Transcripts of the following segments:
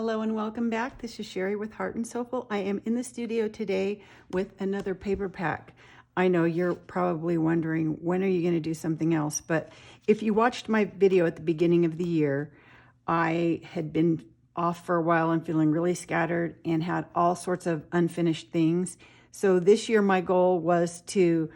Hello and welcome back. This is Sherri with Heart and Soulful. I am in the studio today with another paper pack. I know you're probably wondering, when are you going to do something else? But if you watched my video at the beginning of the year, I had been off for a while and feeling really scattered and had all sorts of unfinished things. So this year my goal was to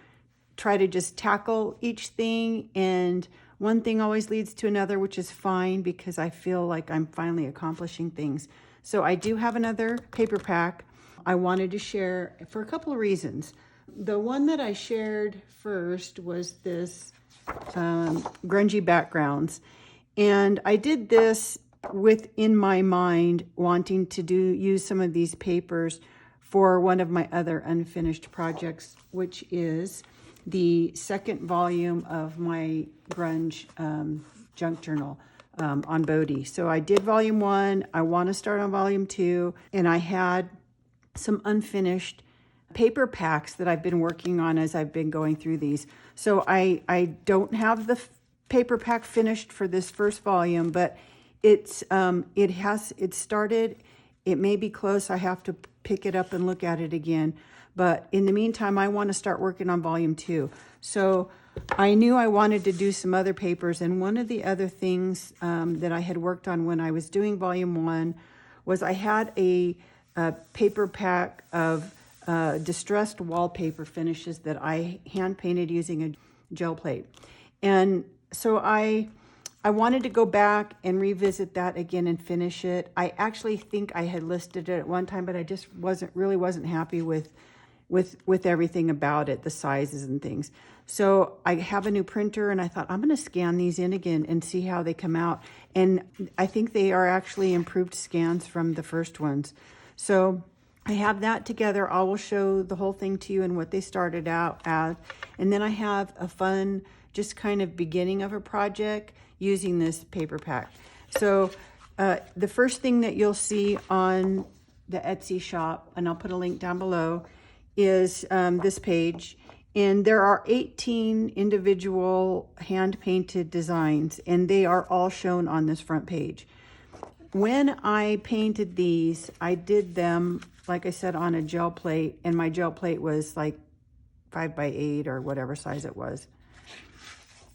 try to just tackle each thing, and one thing always leads to another, which is fine because I feel like I'm finally accomplishing things. So I do have another paper pack I wanted to share for a couple of reasons. The one that I shared first was this grungy backgrounds. And I did this within my mind wanting to use some of these papers for one of my other unfinished projects, which is the second volume of my grunge junk journal on Bodhi. So I did volume 1. I want to start on volume 2, and I had some unfinished paper packs that I've been working on as I've been going through these. So I don't have the paper pack finished for this first volume, but it started. It may be close. I have to pick it up and look at it again. But in the meantime, I want to start working on volume 2. So I knew I wanted to do some other papers. And one of the other things that I had worked on when I was doing volume 1 was I had a paper pack of distressed wallpaper finishes that I hand painted using a gel plate. And so I wanted to go back and revisit that again and finish it. I actually think I had listed it at one time, but I just wasn't happy with everything about it, the sizes and things. So I have a new printer, and I thought I'm going to scan these in again and see how they come out. And I think they are actually improved scans from the first ones. So I have that together. I will show the whole thing to you and what they started out as. And then I have a fun, just kind of beginning of a project using this paper pack. So the first thing that you'll see on the Etsy shop, and I'll put a link down below, is this page. And there are 18 individual hand-painted designs, and they are all shown on this front page. When I painted these, I did them, like I said, on a gel plate, and my gel plate was like 5x8 or whatever size it was.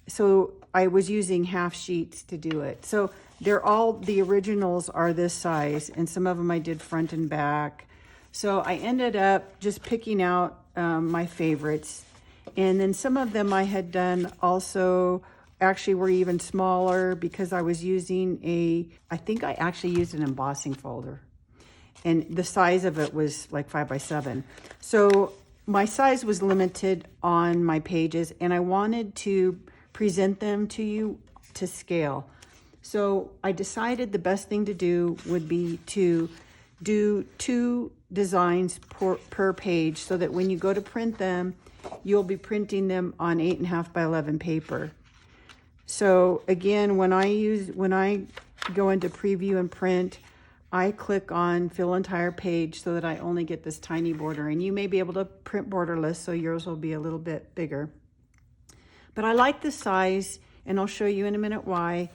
So I was using half sheets to do it. So the originals are this size, and some of them I did front and back. So I ended up just picking out my favorites. And then some of them I had done also actually were even smaller because I was using I think I actually used an embossing folder. And the size of it was like 5x7. So my size was limited on my pages, and I wanted to present them to you to scale. So I decided the best thing to do would be to do 2 designs per page, so that when you go to print them, you'll be printing them on 8.5 by 11 paper. So again, when I go into preview and print, I click on fill entire page so that I only get this tiny border. And you may be able to print borderless, so yours will be a little bit bigger. But I like the size, and I'll show you in a minute why,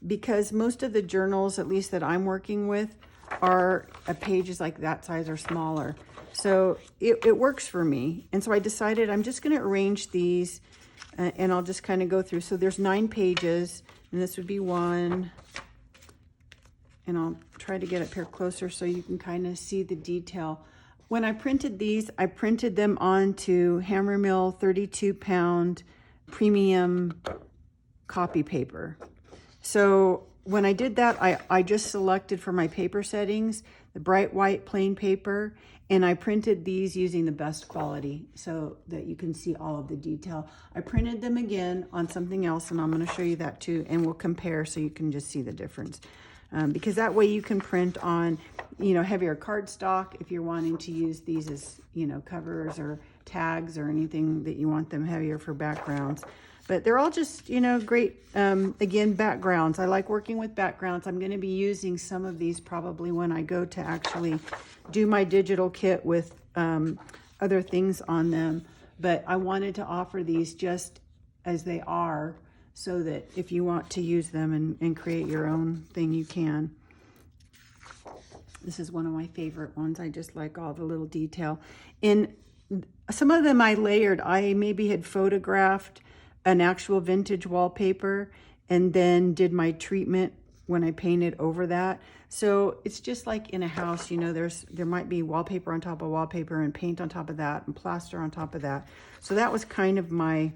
because most of the journals, at least that I'm working with, are pages like that size or smaller. So it works for me. And so I decided I'm just going to arrange these, and I'll just kind of go through. So there's 9 pages, and this would be 1. And I'll try to get up here closer so you can kind of see the detail. When I printed these, I printed them onto Hammer Mill 32-pound premium copy paper. So when I did that, I just selected for my paper settings the bright white plain paper, and I printed these using the best quality so that you can see all of the detail. I printed them again on something else, and I'm going to show you that too, and we'll compare so you can just see the difference. Because that way you can print on, heavier cardstock if you're wanting to use these as, covers or tags or anything that you want them heavier for backgrounds. But they're all just, great, again, backgrounds. I like working with backgrounds. I'm going to be using some of these probably when I go to actually do my digital kit with other things on them. But I wanted to offer these just as they are, so that if you want to use them and create your own thing, you can. This is one of my favorite ones. I just like all the little detail. And some of them I layered. I maybe had photographed an actual vintage wallpaper and then did my treatment when I painted over that. So it's just like in a house, you know, there might be wallpaper on top of wallpaper and paint on top of that and plaster on top of that. So that was kind of my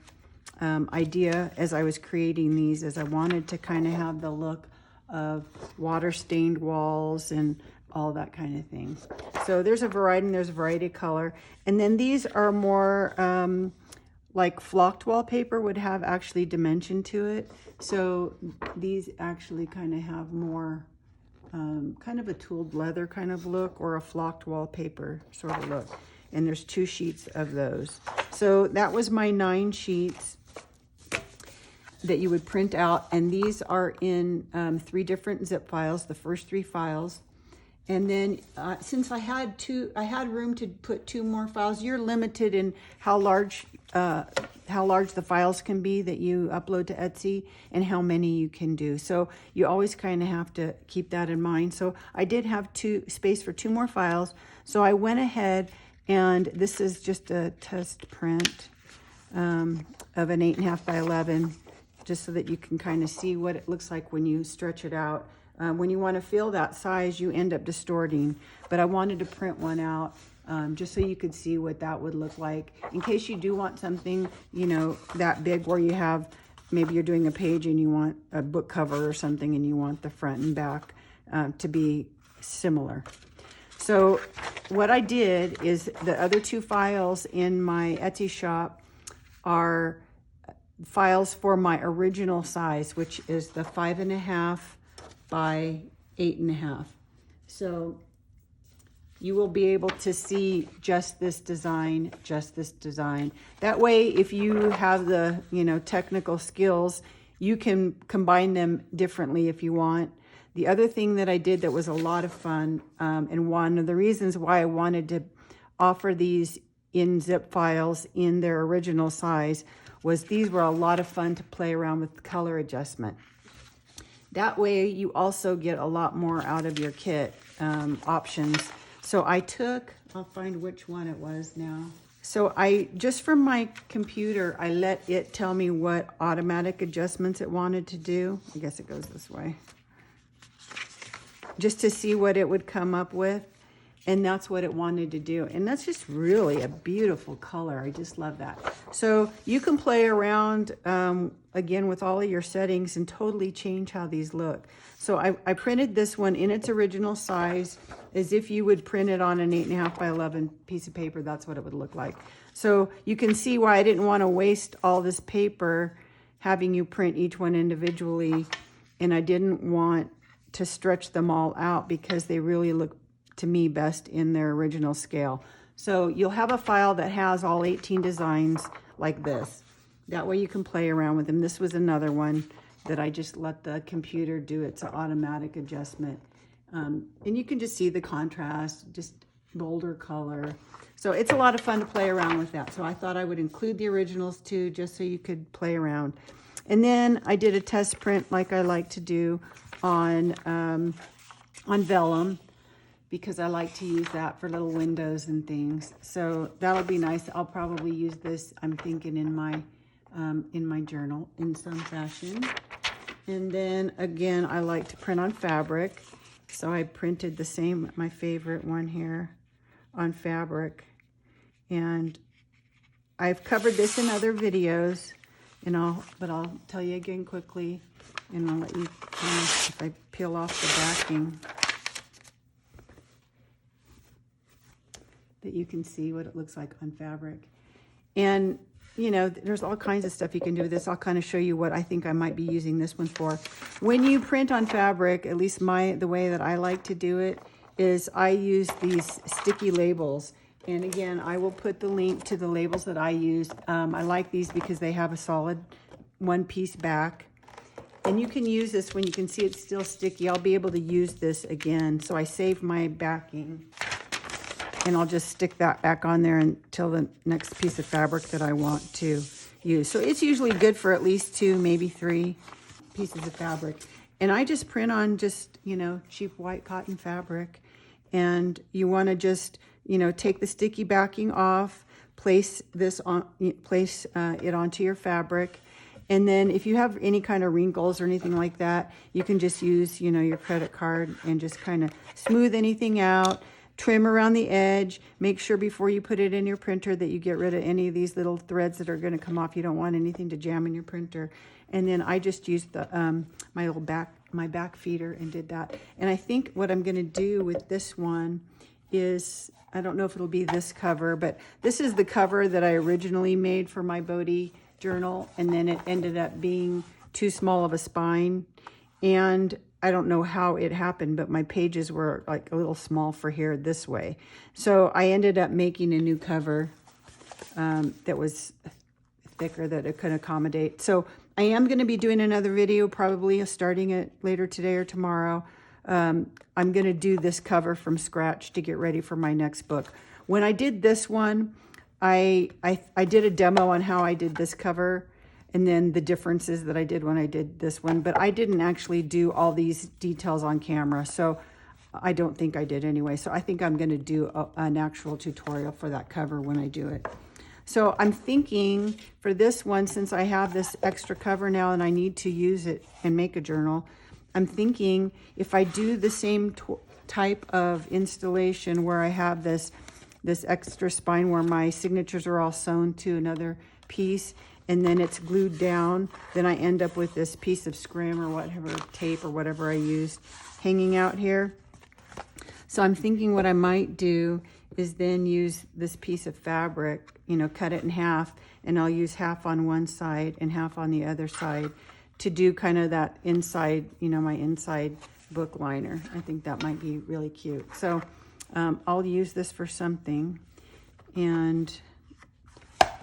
idea as I was creating these, as I wanted to kind of have the look of water stained walls and all that kind of thing. So there's a variety, and there's a variety of color. And then these are more like flocked wallpaper would have actually dimension to it. So these actually kind of have more kind of a tooled leather kind of look, or a flocked wallpaper sort of look. And there's 2 sheets of those. So that was my 9 sheets that you would print out. And these are in 3 different zip files, the first 3 files. And then since I had room to put 2 more files. You're limited in how large the files can be that you upload to Etsy and how many you can do. So you always kind of have to keep that in mind. So I did have space for 2 more files. So I went ahead, and this is just a test print of an 8.5 by 11, just so that you can kind of see what it looks like when you stretch it out. When you want to fill that size, you end up distorting, but I wanted to print one out just so you could see what that would look like in case you do want something, you know, that big, where you have, maybe you're doing a page and you want a book cover or something and you want the front and back to be similar. So what I did is, the other 2 files in my Etsy shop are files for my original size, which is the 5.5 by 8.5. So you will be able to see just this design. That way, if you have the, you know, technical skills, you can combine them differently if you want. The other thing that I did that was a lot of fun, and one of the reasons why I wanted to offer these in zip files in their original size, was these were a lot of fun to play around with color adjustment. That way you also get a lot more out of your kit options. So I'll find which one it was now. So just from my computer, I let it tell me what automatic adjustments it wanted to do. I guess it goes this way. Just to see what it would come up with. And that's what it wanted to do. And that's just really a beautiful color. I just love that. So you can play around, again, with all of your settings and totally change how these look. So I printed this one in its original size, as if you would print it on an 8.5 by 11 piece of paper. That's what it would look like. So you can see why I didn't want to waste all this paper having you print each one individually. And I didn't want to stretch them all out, because they really look, to me, best in their original scale. So you'll have a file that has all 18 designs like this. That way you can play around with them. This was another one that I just let the computer do its automatic adjustment. And you can just see the contrast, just bolder color. So it's a lot of fun to play around with that. So I thought I would include the originals too, just so you could play around. And then I did a test print, like I like to do, on vellum, because I like to use that for little windows and things. So that'll be nice. I'll probably use this, I'm thinking, in my journal in some fashion. And then again, I like to print on fabric. So I printed the same, my favorite one here, on fabric. And I've covered this in other videos, but I'll tell you again quickly, and I'll let you, if I peel off the backing, that you can see what it looks like on fabric. And you know, there's all kinds of stuff you can do with this. I'll kind of show you what I think I might be using this one for. When you print on fabric, at least the way that I like to do it, is I use these sticky labels. And again, I will put the link to the labels that I use. I like these because they have a solid one-piece back. And you can use this when you can see it's still sticky. I'll be able to use this again. So I save my backing. And I'll just stick that back on there until the next piece of fabric that I want to use. So it's usually good for at least 2, maybe 3 pieces of fabric. And I just print on just, you know, cheap white cotton fabric. And you want to just, you know, take the sticky backing off, place it onto your fabric. And then if you have any kind of wrinkles or anything like that, you can just use, you know, your credit card and just kind of smooth anything out, trim around the edge. Make sure before you put it in your printer that you get rid of any of these little threads that are going to come off. You don't want anything to jam in your printer. And then I just used the my back feeder and did that. And I think what I'm going to do with this one is, I don't know if it'll be this cover, but this is the cover that I originally made for my Bodhi journal, and then it ended up being too small of a spine, and I don't know how it happened, but my pages were like a little small for here this way. So I ended up making a new cover that was thicker, that it could accommodate. So I am going to be doing another video, probably starting it later today or tomorrow. I'm going to do this cover from scratch to get ready for my next book. When I did this one, I did a demo on how I did this cover and then the differences that I did when I did this one, but I didn't actually do all these details on camera, so I don't think I did anyway. So I think I'm going to do an actual tutorial for that cover when I do it. So I'm thinking for this one, since I have this extra cover now and I need to use it and make a journal, I'm thinking if I do the same type of installation where I have this extra spine where my signatures are all sewn to another piece and then it's glued down, then I end up with this piece of scrim or whatever, tape or whatever I used hanging out here. So I'm thinking what I might do is then use this piece of fabric, you know, cut it in half, and I'll use half on one side and half on the other side to do kind of that inside, you know, my inside book liner. I think that might be really cute. So I'll use this for something, and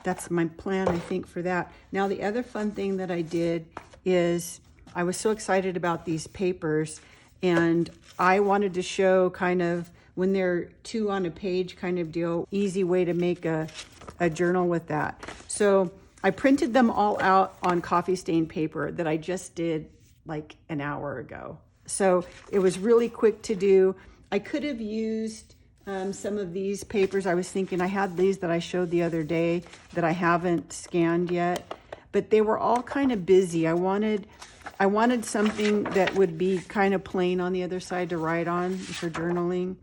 that's my plan, I think, for that. Now, the other fun thing that I did is I was so excited about these papers, and I wanted to show kind of when they're 2 on a page kind of deal, easy way to make a journal with that. So I printed them all out on coffee stain paper that I just did like an hour ago. So it was really quick to do. I could have used some of these papers. I was thinking I had these that I showed the other day that I haven't scanned yet, but they were all kind of busy. I wanted something that would be kind of plain on the other side to write on for journaling.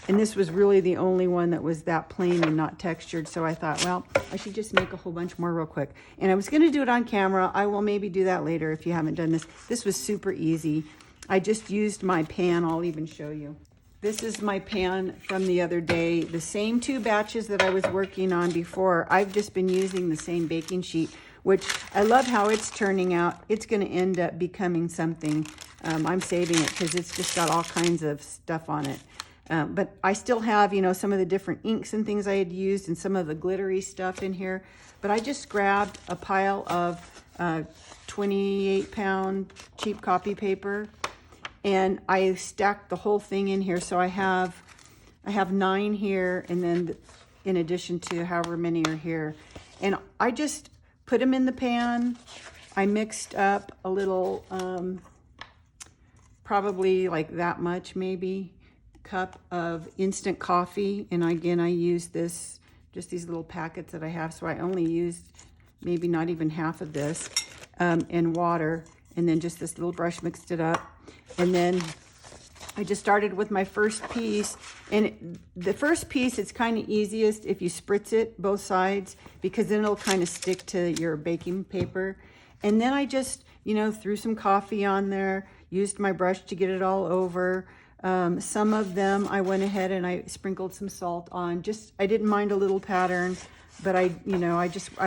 And this was really the only one that was that plain and not textured. So I thought, well, I should just make a whole bunch more real quick. And I was going to do it on camera. I will maybe do that later if you haven't done this. This was super easy. I just used my pan. I'll even show you. This is my pan from the other day. The same 2 batches that I was working on before. I've just been using the same baking sheet, which I love how it's turning out. It's going to end up becoming something. I'm saving it because it's just got all kinds of stuff on it. But I still have, you know, some of the different inks and things I had used and some of the glittery stuff in here. But I just grabbed a pile of 28-pound cheap copy paper, and I stacked the whole thing in here. So I have 9 here, and then in addition to however many are here. And I just put them in the pan. I mixed up a little, probably like that much maybe, cup of instant coffee. And again, I used this, just these little packets that I have. So I only used maybe not even half of this, and water. And then just this little brush mixed it up. And then I just started with my first piece. And the first piece, it's kind of easiest if you spritz it both sides, because then it'll kind of stick to your baking paper. And then I just, you know, threw some coffee on there, used my brush to get it all over. Some of them I went ahead and I sprinkled some salt on. Just, I didn't mind a little pattern, but I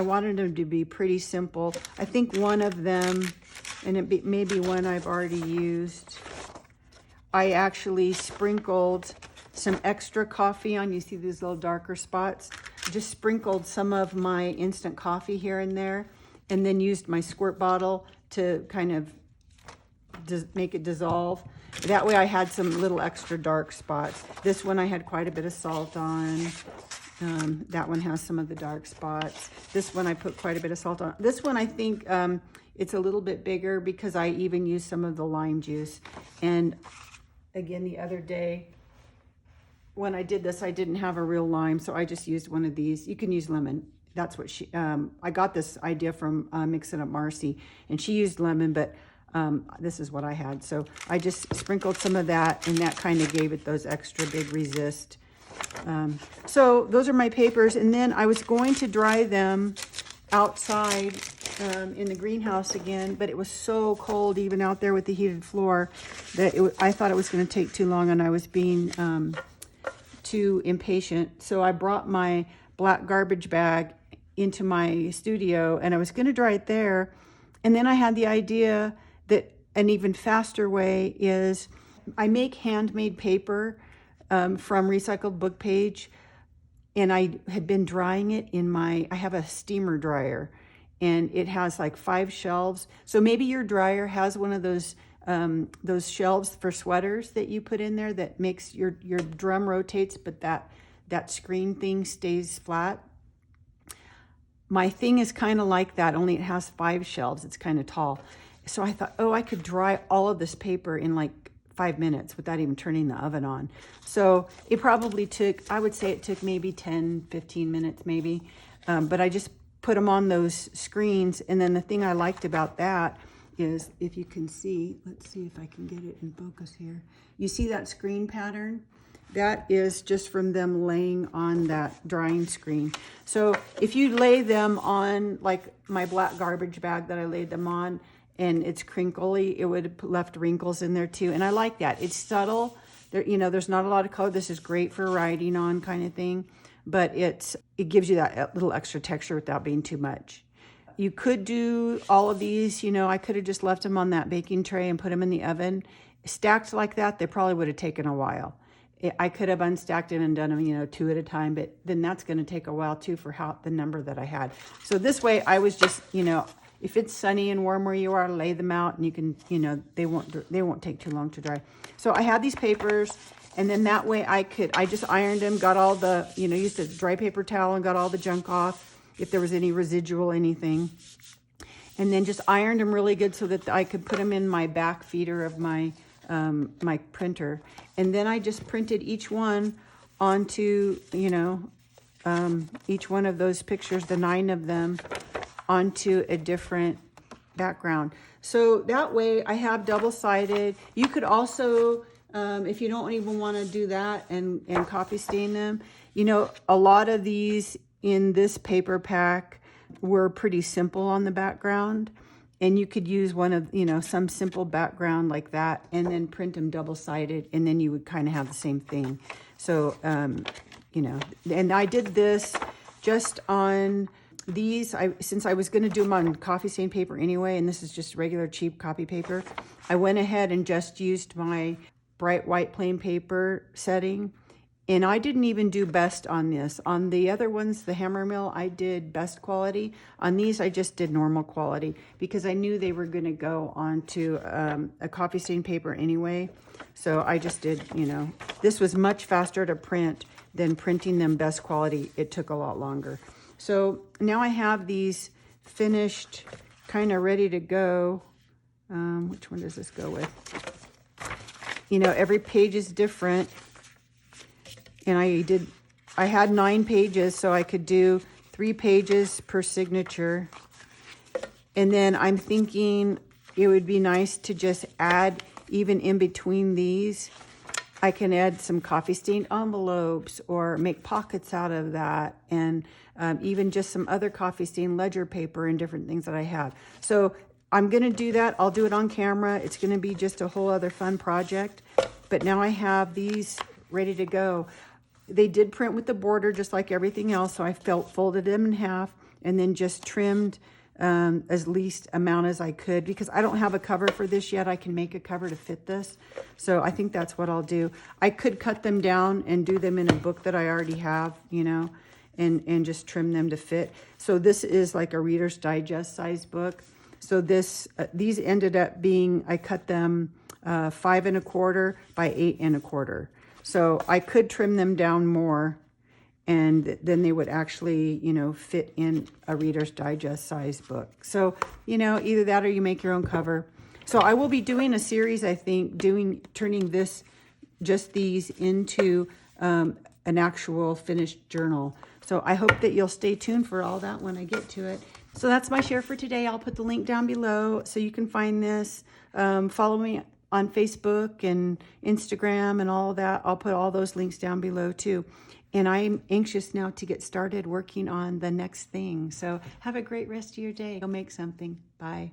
wanted them to be pretty simple. I think one of them, and it may be one I've already used, I actually sprinkled some extra coffee on. You see these little darker spots? Just sprinkled some of my instant coffee here and there, and then used my squirt bottle to kind of make it dissolve. That way I had some little extra dark spots. This one I had quite a bit of salt on. That one has some of the dark spots. This one I put quite a bit of salt on. This one I think it's a little bit bigger because I even used some of the lime juice. And again, the other day when I did this, I didn't have a real lime, so I just used one of these. You can use lemon. That's what I got this idea from Mixing Up Marcy, and she used lemon, but this is what I had. So I just sprinkled some of that, and that kind of gave it those extra big resist. So those are my papers, and then I was going to dry them outside in the greenhouse again, but it was so cold even out there with the heated floor that I thought it was going to take too long, and I was being too impatient. So I brought my black garbage bag into my studio, and I was going to dry it there. And then I had the idea that an even faster way is I make handmade paper from recycled book page, and I had been drying it in I have a steamer dryer, and it has like 5 shelves. So maybe your dryer has one of those shelves for sweaters that you put in there that makes your drum rotates, but that screen thing stays flat. My thing is kind of like that, only it has 5 shelves. It's kind of tall. So I thought, oh, I could dry all of this paper in like 5 minutes without even turning the oven on. So it probably took, I would say it took maybe 10, 15 minutes maybe. But I just put them on those screens. And then the thing I liked about that is, if you can see, let's see if I can get it in focus here. You see that screen pattern? That is just from them laying on that drying screen. So if you lay them on, like my black garbage bag that I laid them on, and it's crinkly, it would have left wrinkles in there too. And I like that. It's subtle. There, there's not a lot of color. This is great for writing on kind of thing, but it gives you that little extra texture without being too much. You could do all of these, I could have just left them on that baking tray and put them in the oven. Stacked like that, they probably would have taken a while. I could have unstacked it and done them, 2 at a time, but then that's going to take a while too for the number that I had. So this way I was just, if it's sunny and warm where you are, lay them out, and you can, they won't take too long to dry. So I had these papers, and then that way I just ironed them, got all the, used a dry paper towel and got all the junk off if there was any residual anything. And then just ironed them really good so that I could put them in my back feeder of my printer. And then I just printed each one onto, each one of those pictures, the 9 of them, onto a different background. So that way I have double-sided. You could also, if you don't even want to do that and copy stain them, a lot of these in this paper pack were pretty simple on the background. And you could use one of, some simple background like that, and then print them double-sided, and then you would kind of have the same thing. So, and I did this just on these. Since I was going to do them on coffee stain paper anyway, and this is just regular cheap copy paper, I went ahead and just used my bright white plain paper setting. And I didn't even do best on this. On the other ones, the Hammer Mill, I did best quality. On these, I just did normal quality because I knew they were going to go onto a coffee stain paper anyway. So I just did, this was much faster to print than printing them best quality. It took a lot longer. So now I have these finished, kind of ready to go. Which one does this go with? Every page is different. And I had 9 pages, so I could do 3 pages per signature. And then I'm thinking it would be nice to just add, even in between these, I can add some coffee stain envelopes or make pockets out of that. And even just some other coffee stain ledger paper and different things that I have. So I'm going to do that. I'll do it on camera. It's going to be just a whole other fun project. But now I have these ready to go. They did print with the border just like everything else, so I folded them in half and then just trimmed as least amount as I could because I don't have a cover for this yet. I can make a cover to fit this, so I think that's what I'll do. I could cut them down and do them in a book that I already have, and just trim them to fit. So this is like a Reader's Digest size book. So these ended up being, I cut them 5 1/4 by 8 1/4. So I could trim them down more, and then they would actually, fit in a Reader's Digest size book. So, either that or you make your own cover. So I will be doing a series, I think, turning this just these into an actual finished journal. So I hope that you'll stay tuned for all that when I get to it. So that's my share for today. I'll put the link down below so you can find this. Follow me on Facebook and Instagram and all of that. I'll put all those links down below too. And I'm anxious now to get started working on the next thing. So have a great rest of your day. Go make something. Bye.